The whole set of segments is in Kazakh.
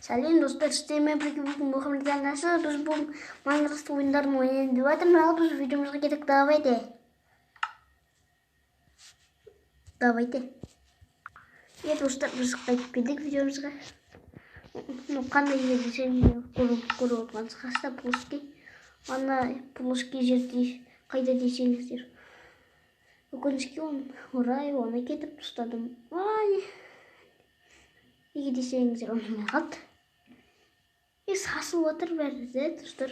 Сәлем достар, сіздермен бірге Мұхаммедан Насыр. Біз бұл Майнкрафт ойындарын ойнайын деп жатырмыз. Ал біз видеомызға кетейік. Давайте. Достар, біз қайтып келдік видеомызға. Қандай ел десең көріп отырғансыз. Қаста Плоский. Ана Плоский жерде қайда десеңіздер. Өкінішке оны кетіп ұстадым. Неге десеңіздер, оны қалды. Сасылып отыр бәрі де, достар.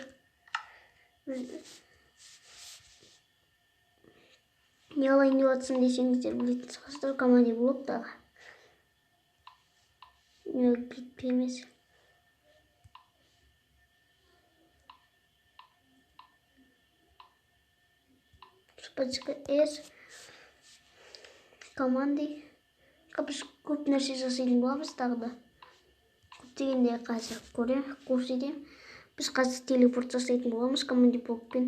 Не алайын деп жатсың десеңіздер, білетінсіз команде блоктағы. Не битпе емес. Спасибо S команды. Біз көп нәрсе жасайтын боламыз тағы да. Көптегенде қазір көрсетем. Біз қазір телепорт жасайтын боламыз команде блокпен.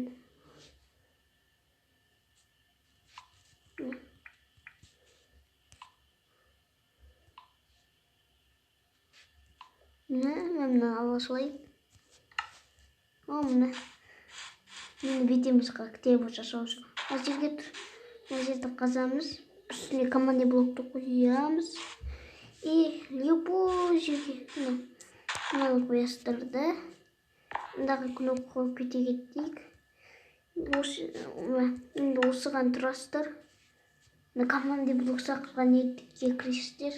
Мына ала салайын. Мына мені бетеміз телепорт жасау үшін. Мына жерді қазамыз. Үстіне команде блокты қоямыз. И любой жерге мынаны қоясыздар да. Мындағы кнопка қойып кете кетейік. Енді осыған тұрасыздар. Команде блок сақырған ниетке кіресіздер.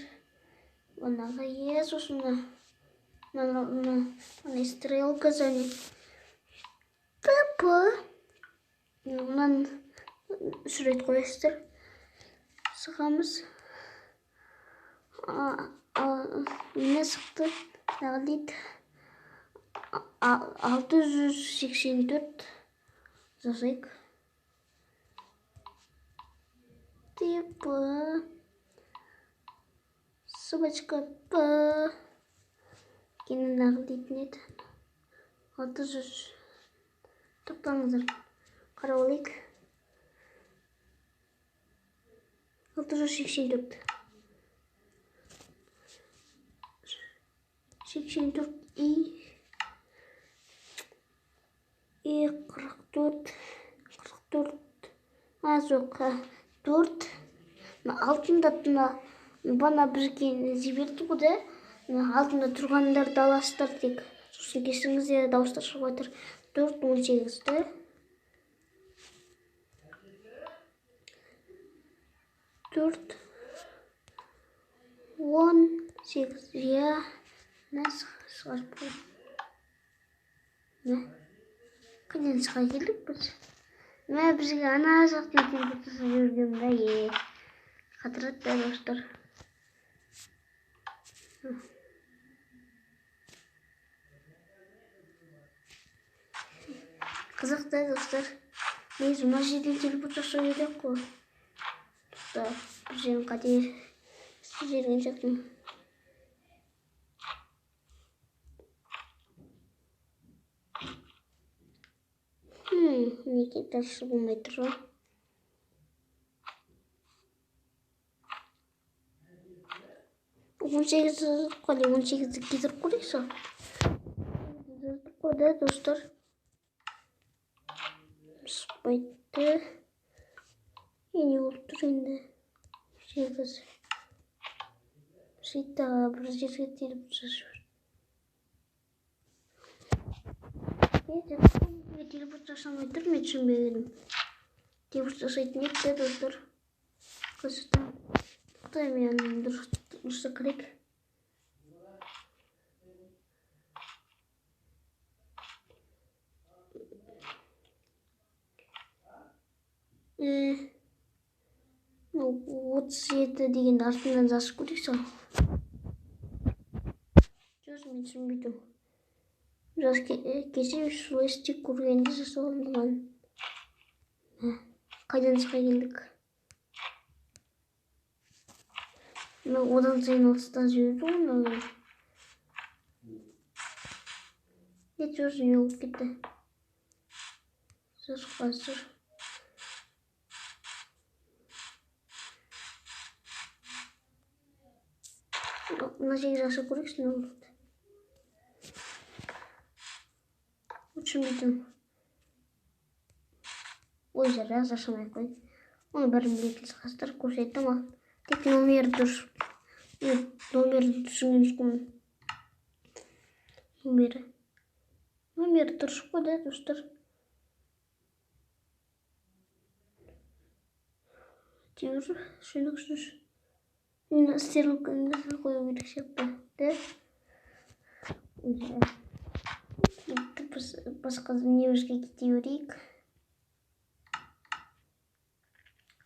Мынаға сосын мына стрелка және мынаны үш рет қоясыздар. Сығамыз. Мені сықты. Тағы дейді. 684 жасайық. Собачка кеніндағы дейтін еді. 600 тоқтаңыздар. Қарап алайық. 684 и 44 жоқ 4 алтында бана бізге жіберді ғой да. Алтында тұрғандарды аласыздар тек. Сосын кесіңізде дауыстар шығып отыр. 4-18-ді 4-18 қайдан шыға келдік біз? Бізге ана жақтан телепорт жүргенде қатырады да достар. Қызық да достар. Біз мына жерден телепорт жасау керек қой. Бір жерін қате жерген жоқпын. Неге дұрысы болмай тұр? 18-ді кетіріп көрейсі. Қода достар. Спайтты. Не болып тұр енді. 8. Сөйттіға бір жерге теліп жасыр. Телепорт жасамай тұр, мен түсінбегенім. Телепорт жасайтын еді достар. Қызықтан. Құдай мен дұрысы керек. Отыз 7 дегенді артынан жазып көрейсің. Жоқ, мен түсінбейдім. Жаз кесе флешті көргенде жасалынған. Қайдан шыға келдік? Одан сайын алыстан жіберді оны. Жоқ, не болып кетті. Жаз қазір. Мына жерге жасап көрейікші, не болады? düşünmedim. O yüzden biraz aşamaya koy. Onu benim bilgili kastır koşuyordum ama tek numaradır. Numara düşünmüş konu. Numaradır şu kadar dostlar. Diyor şunu nasıl koyabiliriz yaptı. Başka немножко gidiyoruz.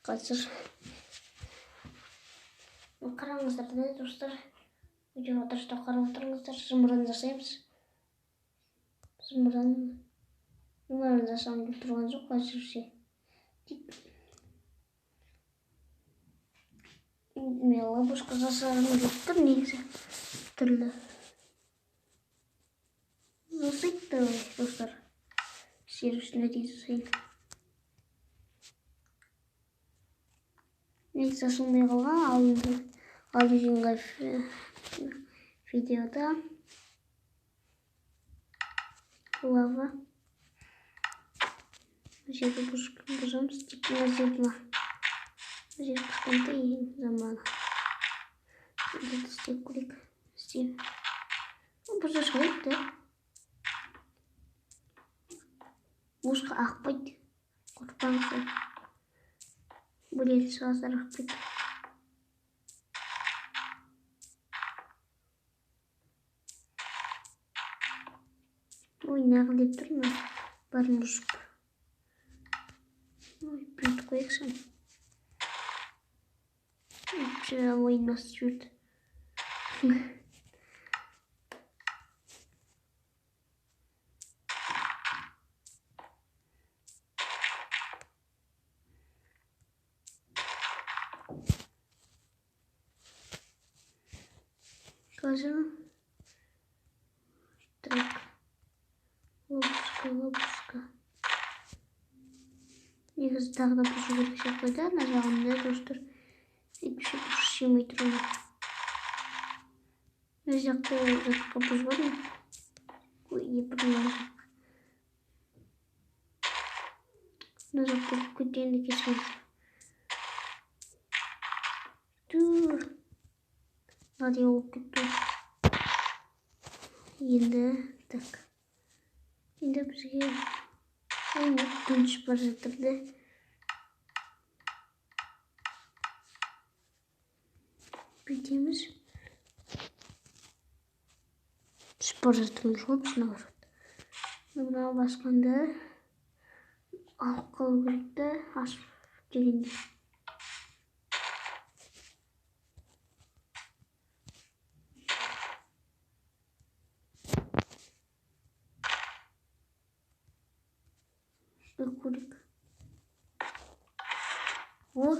Hazır. Қараңыздар ne dostlar. Videoda da қарап отырыңыздар. Зымыран жасаймыз. Зымыран жасағым келіп тұрған жоқ әзірше. Мен ловушка жасағым келіп тұр негізі. Түрлі. Засыйды давай достар. Сервисіне де засайын. Негізі сондай қалған алдыңғы видеода лава жерді бұзамыз тек мына жер кішкентай заманы істеп көрейік бұза шығайық та босқа ақпайды қорықпаңыздар Бурелі сағыздар ақпайды ой нағыл деп тұрмын барын ұшып ой бүйтіп қояқшы вообще ойын басып жүрді Скажем, так, лобушка. Негізі тағы да бұзу керек сияқты да, мына жағында достар. Сөйтіп шемей тұрмын. Мына жақта жатқа бұзбадым. Мына жақта көтенді кесеміз. Hadi o kötü. Yine tak. Yine bir şey. Yine günç başlatırdı. Bildiğimiz spor zatılmış hepsine var. Buna başkanda alkol birlikte asf gelindi. Kırık.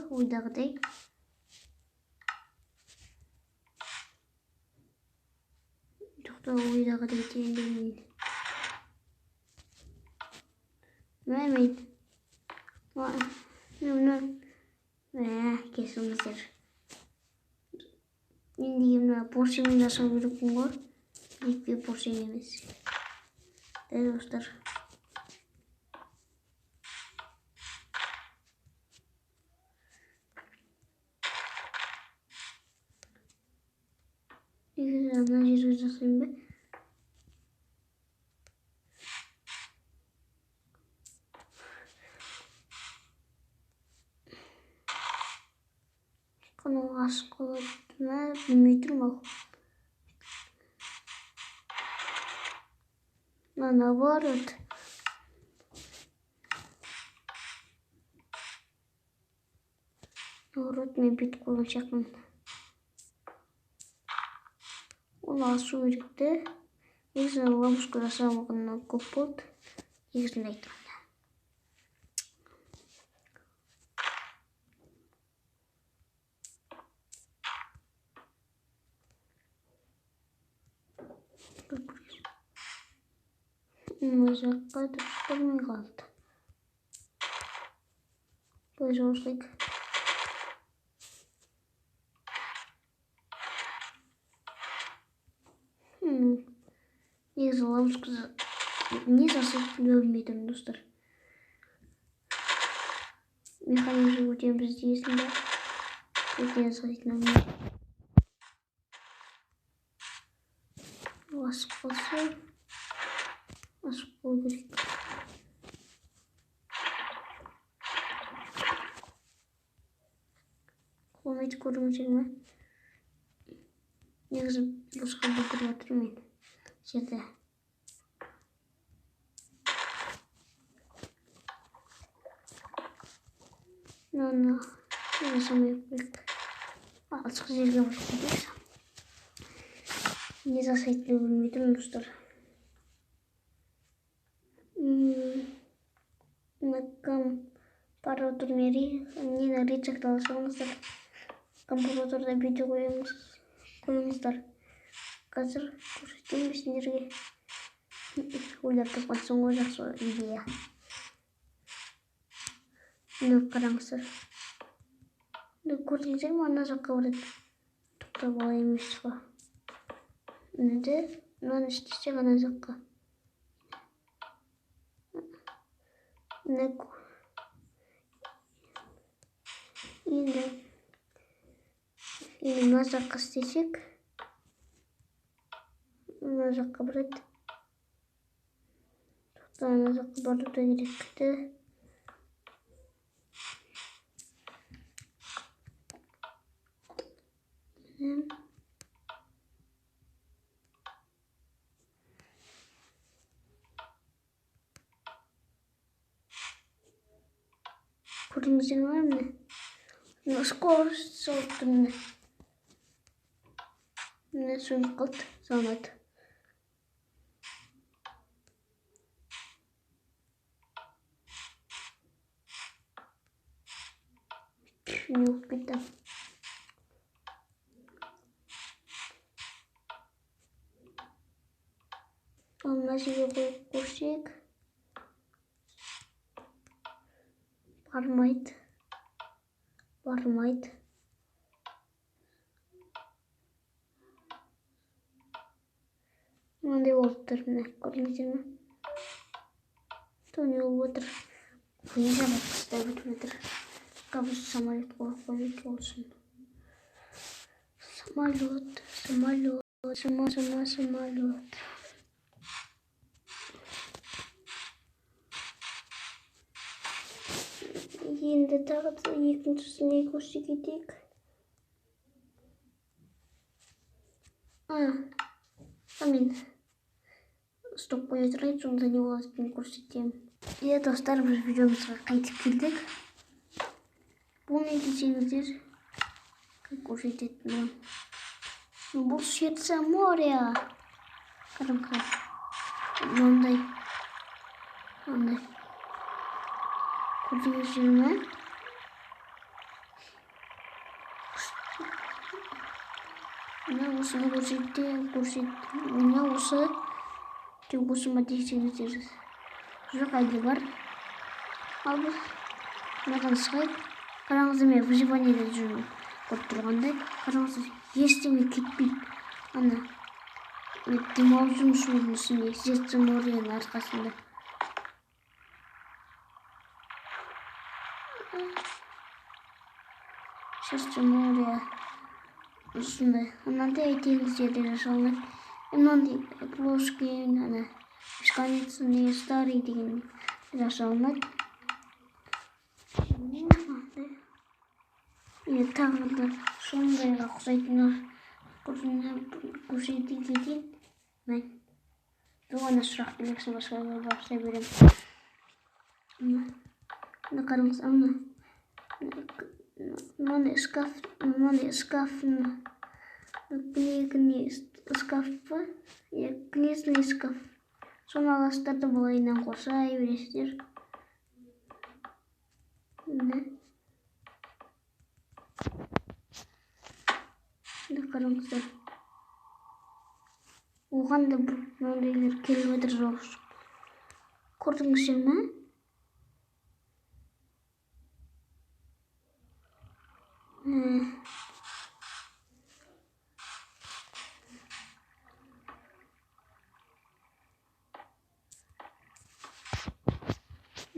Uydağıday. Doktor uydağıday diyelim. Mehmet. Kesinlikle. Şimdi porsiyon nasıl bir kumar? İlk bir porsiyonumuz. Evet dostlar. Güzel yazısın be. Kanal aşkına bilmiyorum ama. Наоборот. Наоборот, мен бүйтіп қойған сияқтымын. Ол асу керекті. Негізі ловушка жасамағаннан көп болды. Негізінде айтқанда. Мына жаққа дұрыс бармай қалды. Былай жұмысlayық. Негізі ловушка Не засыпливаем, достар. Механизм өтеміз дейсің бе? Өте жазғайтын асып қалса, асып қол керек. Қолмайды көріңіздер ме? Негізі босқа бүкіріп отырмын жерде. Мынаны жасамай керек. Алшық жерге босқа берсем. Не жасайтынын білмей тұрмын, достар. Компараторный нені рецепт алсаңыздар, компараторда видео қойыңыздар. Қазір көрсетемін сендерге. Ойлап тапқансың ғой, жақсы идея. Мына қараңыздар. Көрдіңіздер ме, ана жаққа барады. Тоқтап алай емес қой. Мынаны істесек ана жаққа. Енді мына жаққа істесек, мына жаққа барады. Тоқта ана жаққа баруды керекті. Көрдіңіздер ме міне? Мына скорость салып тұр міне. Міне сөніп қалды, салмады. Не болып кетті. Ал мына жерге қойып көрсек. Бармайды. Мынандай болып тұр, міне, көрдіңіздер ме? Не болып отыр. Не жабық қыстай өтіп отыр. Қабыз самолет қойып болсын. Самолет. Енді тағы да екіншісіне көрсе кетейік. Мен стоп қоя тұрайын, сонда не болады екен көрсетемін. Достар, біз видеомызға қайтып келдік. Бұл не десеңіздер, көрсететін. Бұл сердце моря. Қараңыздар. Мынандай. Көрдіңіздер ме? Мына осыны мына осы тек осы ма десеңіздер. Жоқ, әлде бар. Ал біз мынаған сығайық. Қараңыздар, мен выживаниеде жүрмін. Көріп тұрғандай. Қараңыздар, ештеңе кетпейді. Ана демалыс жұмысының үстінде сердце моряның арқасында. Сердце моря осындай. Мынандай теңіздерде жасалынады. Мынандай плоский, бесконечный старый деген жасалынады. Тағы да сондайға ұқсайтын көрсете кетейін. Оған сұрақ келексің, басқаға бастай беремін. Мына қараңыз, мынандай шкаф, книжный шкаф. Соны аласыздар да былайынан қосай бересіздер. Қараңыздар. Оған да мынандайлар келіп отыр жоқ. Көрдіңіздер ме?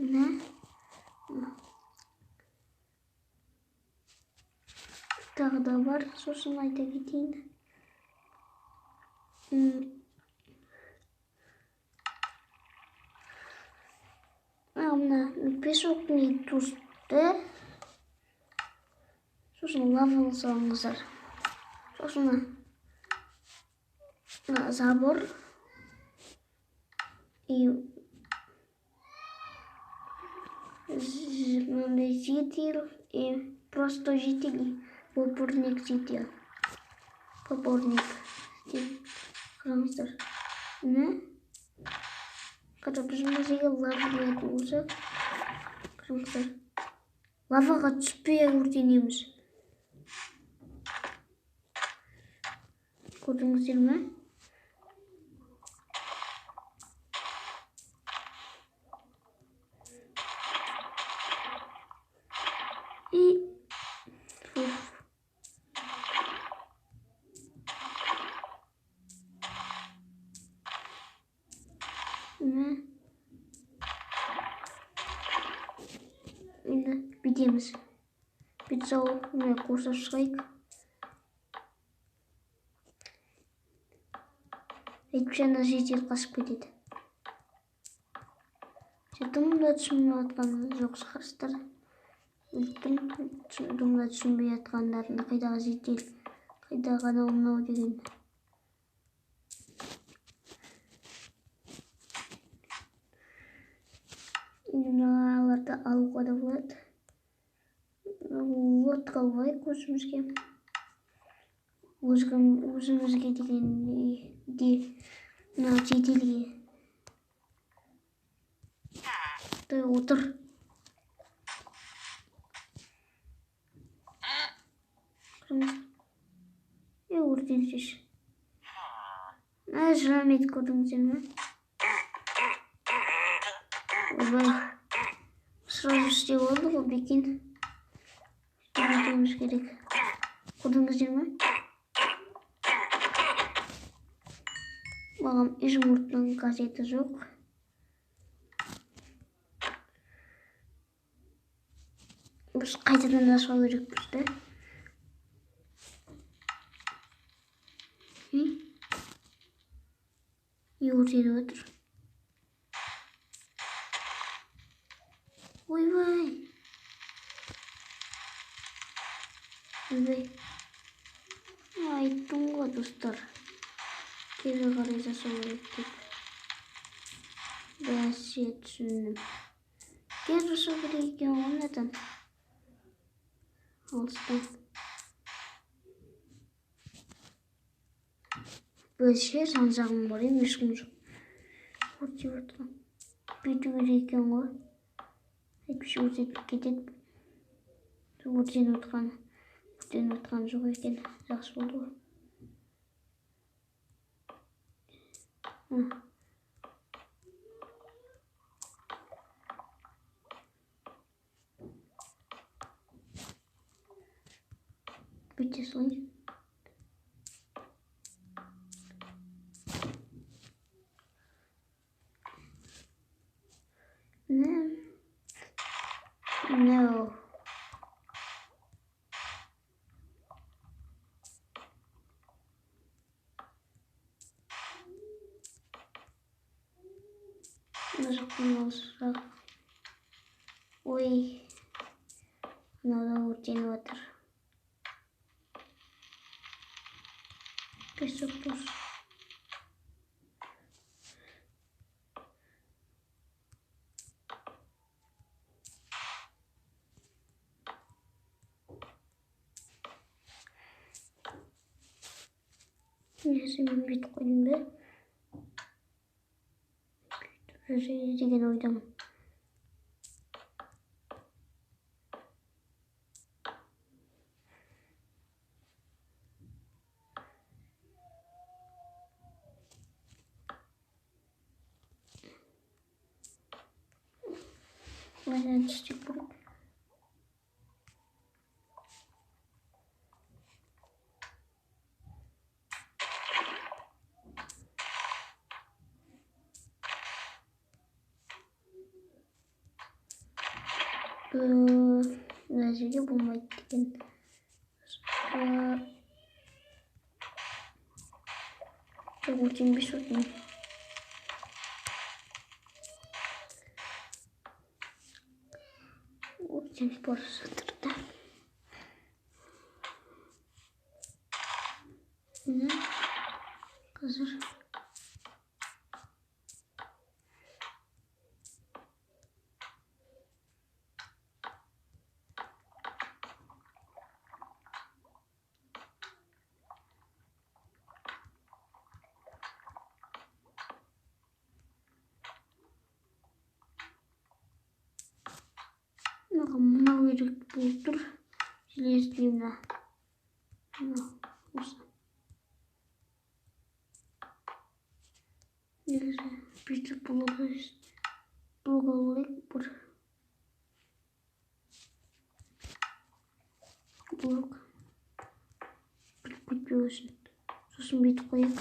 Не? Тағы да бар, сосын айта кетейін. Мына песоктың тузды. Сосын лава салыңыздар. Сосын забор. И житель и просто жители. Поборник житель. Поборник. Қараңыздар. Не? Қазір біздің жерге лава келетін болса, қараңыздар. Лаваға түспей өртенеміз. Көрдіңіздер ме? И енді бүйтеміз. Бүйтіп салып, міне қосып шығайық. Әйтпесе ана жедел қашып кетеді. Дымда түсінбей жатқан жоқ шығарсыздар. Дымда түсінбей жатқандарында қайдағы жедел, қайдағы анау мынау деген. Мыналарды алуға да болады. Лодка алайық өзімізге. Өзімізге дегенде мына жеделге. Отыр. Өртеншеш. Жарамайды, көрдіңіздер ме? Ойбай. Сразу істеп алды ғой бекен. Өтеміз керек. Көрдіңіздер ме? Маған изумрудтың қасиеті жоқ. Біз қайтадан ашпау керекпіз да. Өртеніп отыр. Ойбай. Ойбай. Айттым ғой достар. Кері қарай жасау керек деп. Бәсе түсіндім. Кері жасау керек екен ғой надан. Алыстан. Бәсе жан-жағым бар емес ешкім жоқ. Өртеп отқан. Бүйту керек екен ғой. Әйтпесе өртетіп кетеді. Өртеніп отқан жоқ екен. Жақсы болды ғой. Бүйте салайын. No. Нажимаем. Ой. Надо өртеніп отыр. Песок туз. Несі мен бүйтіп қойдым да. Деген ойдамын. Aynen çiçek burada. Мына жерге болмайды деген. Өтен 5 өтен. Өтен бара жатыр да. Мына қазір мынау керек болып тұр. Железный мына. Осы. Негізі бүйтіп блок алу керек бір. Блок. Бүйтпей өсін. Сосын бүйтіп қойып.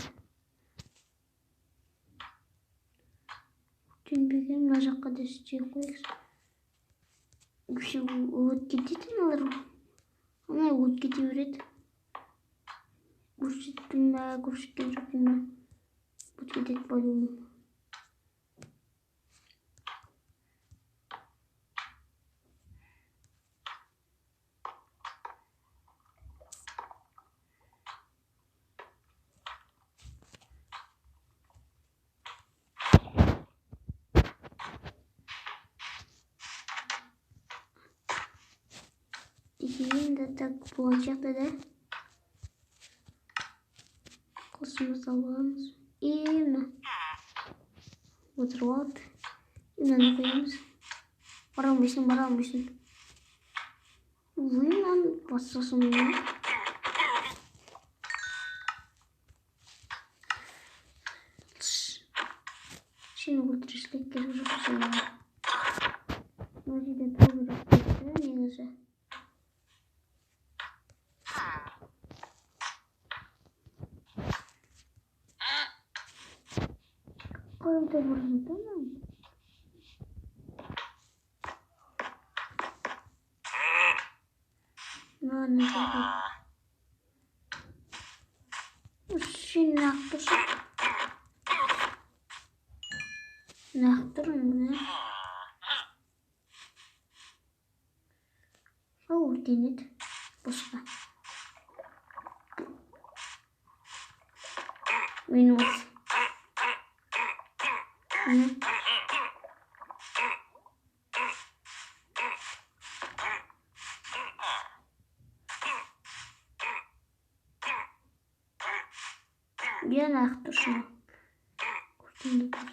Төнбеген мына жаққа да істей қойып. Вообще от кететін алар. Ана от кете береді. Көрсеттім бе, көрсеткен жоқпын ба. От кетеді по-любому. Енді так болашақта да қосымыз аламыз. И мына отырып алды. И мынаны қоямыз. Бара алмайсың. Мынаны бассасын мына. Сені өлтірішлік керек жоқ сені. Мына жерде тұру керек дейді негізі. Қойымда бұрында ма? Мынаны жаққа. Сені нақтырсын. Нақтырын мына. Өртенеді. Босқа. Мен осы. Ben aktı şunu. Kurtuldu burada.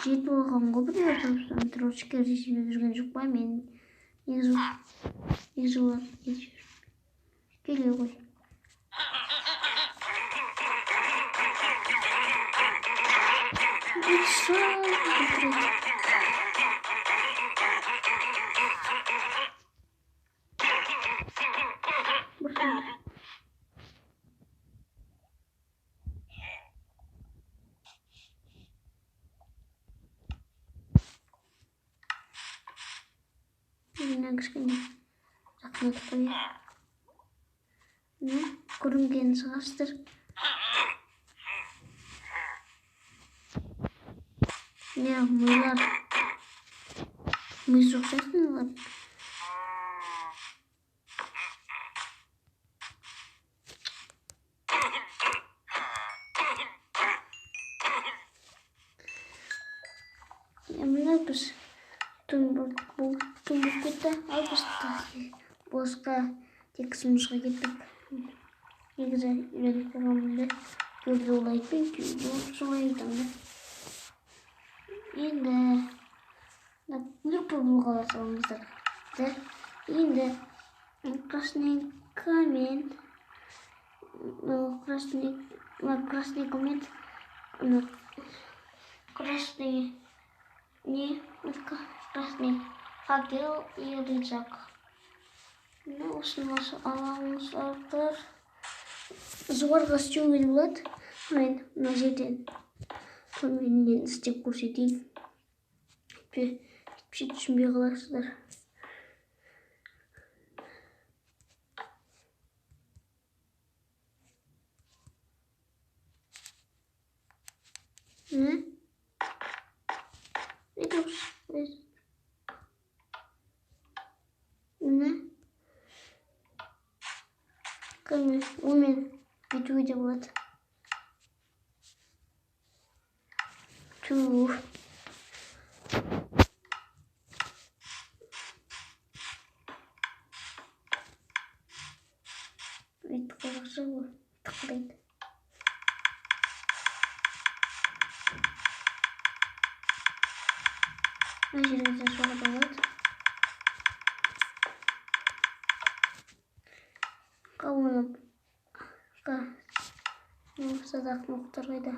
Жетіп алған ғой бір отырыпсан трошки режимде жүрген жоқ па мен негізі олар келе ғой. Кішкене жақындатып қояйық. Көрінген шығарсыздар. Милар. Ми жоқсасын олар. Мына біз Тумбук кетті, ал біз босқа тексімізға кеттік. Негізі үйреніп қойғанымды көбді олайтпен, көбді солай айтамды. Енді Ливерпуль болғалы саламыздар. Енді қасынан камен красный комет, красный красный факел и рюкзак. Осыны аламыздар. Зорға істеуге болады. Мен мына жерден көмейінен істеп көрсетейін. Етпесе түсінбей қаласыздар. Онымен бүйтуге де болады. Бүйтіп қалса ғой, тықырайды. Мына жерге жасауға да болады. Садақ ноқтар қайда?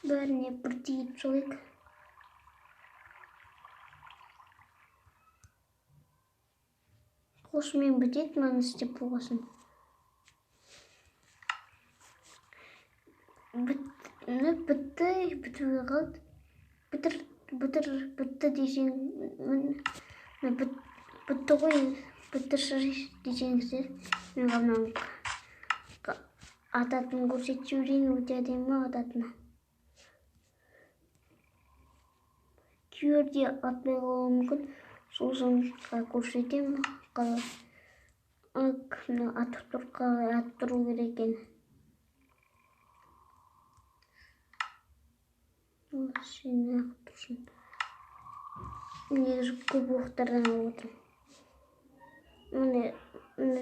Бәріне бір тиіп салайық. Осымен бітеді, мынаны істеп болғасын. Бітуге қалды. Бітті десең, бітті ғой, бітірші десеңіздер, мен ғамнан ататын көрсетіп жіберейін, өте әдемі ататыны. Кейбірде атпай қалуы мүмкін, сол соңға көрсетемін. Атып тұру керек екен. Сені ақ тұрсын. Негізі көп оқтардан алып отырмын.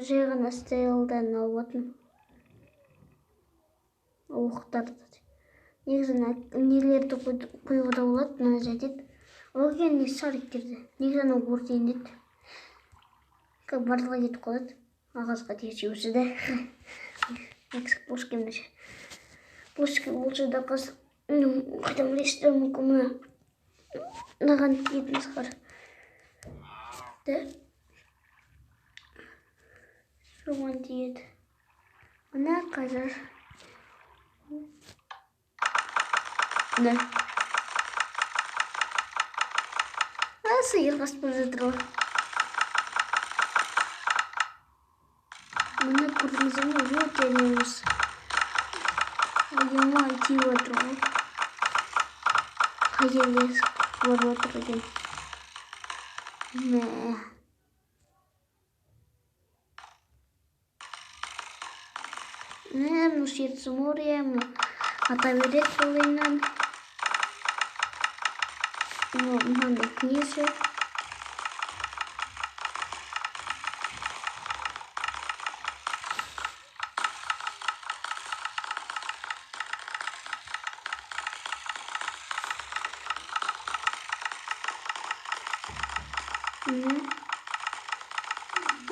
Жай ғана стейлдан алып отырмын. Оқтарды. Негізі нелерді қойуға да болады, мына жәдет. Оған не шариктерді. Негізі анау өртейін деді. Барлығы кетіп қалады. Ағазға тиесі өсі де. Нексік плошка емдеше. Плошка болшы да қыз. Қайдам лестірі мүмкін мынаған тиетін сықар. Соған тиеді. Мына қазір. Сиыр қасып жатыр ғой. Мына көрдіңіздер ме? Өте әдемі. Аяма тиіп отыр ғой. Қай жерге барып отыр екен. Ну, сердце моря, ата берет полыннан. Мынандай книжі.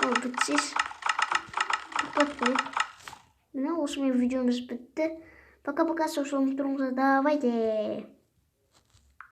Ол бітсіз. Тоқтап қойып. Мына осымен видеомыз бітті. Пока-пока, соңғы тұрыңыздар. Давайте.